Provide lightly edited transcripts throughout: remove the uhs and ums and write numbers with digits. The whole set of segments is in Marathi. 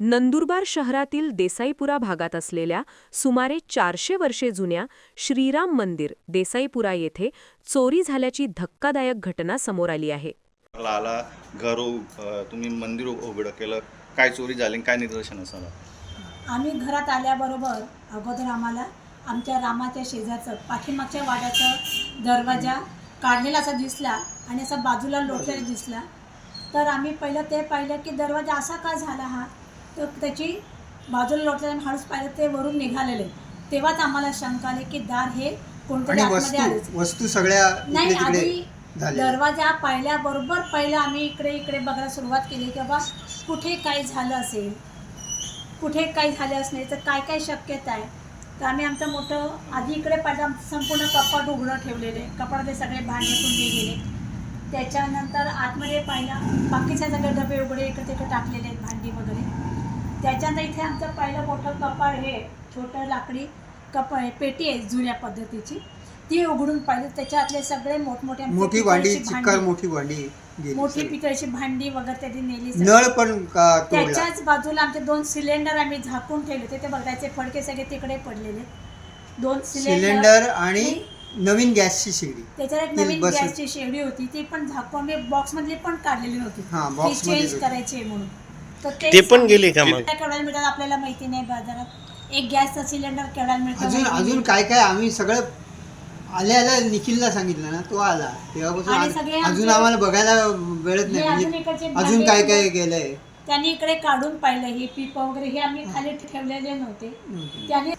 नंदुरबार शहरातील देसाईपुरा भागात असलेल्या सुमारे 400 वर्षे जुन्या श्रीराम मंदिर देसाईपुरा येथे चोरी झाल्याची धक्कादायक घटना समोर आली आहे. आला घर तुम्ही मंदिर उघडं केलं, काय चोरी झाली, काय निदर्शन झालं? आम्ही घरात आल्याबरोबर अगोदर आम्हाला आमच्या रामाच्या शेजारचं पाठीमागच्या वाड्याचा दरवाजा काढलेला असा दिसला आणि असा बाजूला लोटलेला दिसला. तर आम्ही पहिलं ते पाहिलं की दरवाजा असा का झाला हा, तर त्याची बाजूला लोटल्याने हळूच पाहिलं ते वरून निघालेले. तेव्हाच आम्हाला शंका आली की दार हे कोणत्या आतमध्ये आले. वस्तू सगळ्या नाही, आधी दरवाजा पाहिल्याबरोबर पहिलं आम्ही इकडे बघायला सुरुवात केली की बाबा कुठे काय झालं असेल, कुठे काय झाले असणे तर काय शक्यता आहे. तर आम्ही आमचं मोठं आधी इकडे पाहिलं, संपूर्ण कपाट उघडं ठेवलेले, कपाटामध्ये सगळे भांडे कुंडे गेले. त्याच्यानंतर आतमध्ये पाहिलं बाकीच्या सगळे डबे उघडे इकडे तिकडे टाकलेले आहेत, भांडी वगैरे. त्याच्यानंतर इथे आमचं पहिलं मोठं कपाट, हे छोटं लाकडी पेटी आहे जुन्या पद्धतीची, ती उघडून पाहिलं. त्याच्यातले सगळे मोठी भांडी, चिक्कार मोठी भांडी, मोठी पितळेची भांडी वगैरे त्यांनी नेली. नळ पण त्याच्याच बाजूला आमचे 2 सिलेंडर आम्ही झाकून ठेवले होते. ते बघायचे फडके सगळे तिकडे पडलेले. 2 सिलेंडर आणि नवीन गॅसची शेगडी, त्याच्यावर एक नवीन गॅसची शेगडी होती, ती पण झाकून मी बॉक्स मधली पण काढलेली नव्हती, ती चेंज करायची म्हणून. तर ते पण गेले का? मग केवढ्याला मिळतात आपल्याला माहिती नाही. बाजारात एक गॅसचा सिलेंडर केवढ्याला मिळतो. अजून काय आम्ही सगळं आल्या निखिलला सांगितलं ना, तो आला तेव्हापासून अजून आम्हाला बघायला वेळच नाही. अजून काय गेलंय त्यांनी इकडे काढून पाहिलं. हे पीप वगैरे हे आम्ही खाली ठेवलेले नव्हते. त्याने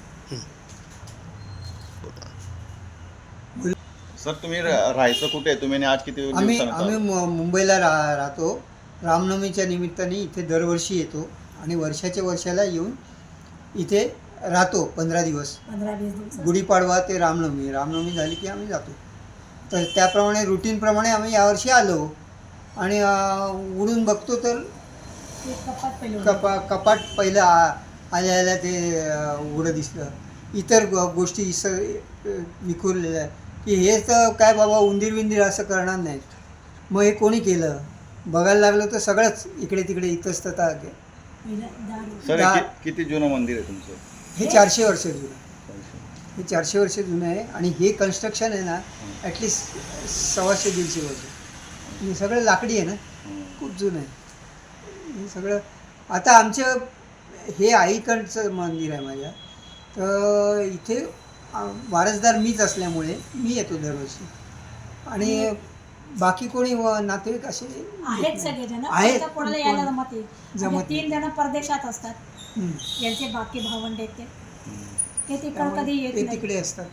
सर तुम्ही राहायचं कुठे? तुम्ही आज किती आम्ही मुंबईला राहतो. रामनवमीच्या निमित्ताने इथे दरवर्षी येतो आणि वर्षाला येऊन इथे राहतो 15 दिवस. गुढीपाडवा ते रामनवमी झाली की आम्ही जातो. तर त्याप्रमाणे रुटीनप्रमाणे आम्ही यावर्षी आलो आणि उडून बघतो तर कपाट पहिलं आल्या ते उघडं दिसलं. इतर गोष्टी विखुरलेल्या की हे तर काय बाबा उंदीर असं करणार नाहीत. मग हे कोणी केलं बघायला लागलं तर सगळंच इकडे तिकडे इतस्तता. किती जुनं मंदिर आहे तुमचं? हे 400 वर्ष जुनं. हे 400 वर्ष जुनं आहे आणि हे कन्स्ट्रक्शन आहे ना ॲटलिस्ट 125-150 वर्ष. हे सगळं लाकडी आहे ना, खूप जुनं आहे हे सगळं. आता आमचं हे आईकडचं मंदिर आहे माझ्या, तर इथे वारसदार मीच असल्यामुळे मी येतो दरवर्षी आणि बाकी कोणी नातेवाईक असे आहेत सगळेजण आहेत. कोणाला यायला जमत 3 जण परदेशात असतात. यांचे बाकी भावंडे ते तिकडे कधी येत तिकडे असतात.